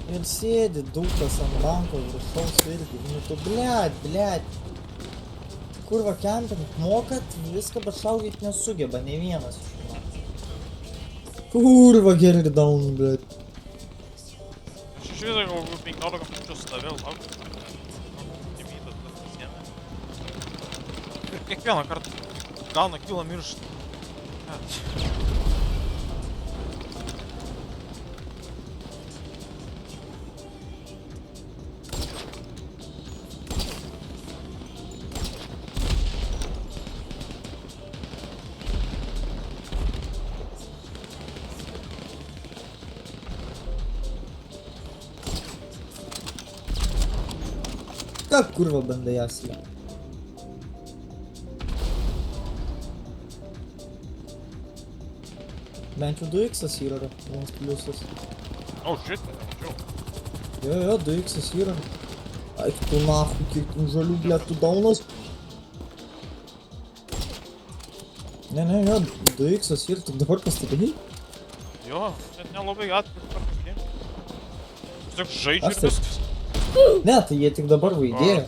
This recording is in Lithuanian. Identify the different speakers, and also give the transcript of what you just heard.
Speaker 1: Ir sėdi dukas ant banko viršaus irgi. Nu tu blėt. Kurva kempint mokat viską, bet šaudyt nesugeba, nei vienas iš jų. Kurva geri down, blėt.
Speaker 2: Aš iš viso gal 15 minučių stovėjau laukti. Nemytas tas pasiėmė. Ir kiekvieną kartą gauna kilą mirštą.
Speaker 1: Как kurva bandai jas ją? Bent jau 2x yra, vienas pliusas.
Speaker 2: Oh shit, nemačiau.
Speaker 1: Jo, 2x yra. Aik tu nahui, kiek tu žalių, blėt, tu daunas. Ne, 2x yra, tu dabar pastebėjai?
Speaker 2: Jo, net nelabai atkreipti kartais dėmesį. Tiesiog žaidžia
Speaker 1: Aš
Speaker 2: ir
Speaker 1: taip-
Speaker 2: viskas.
Speaker 1: Ne, tai jie tik dabar vaidėjo.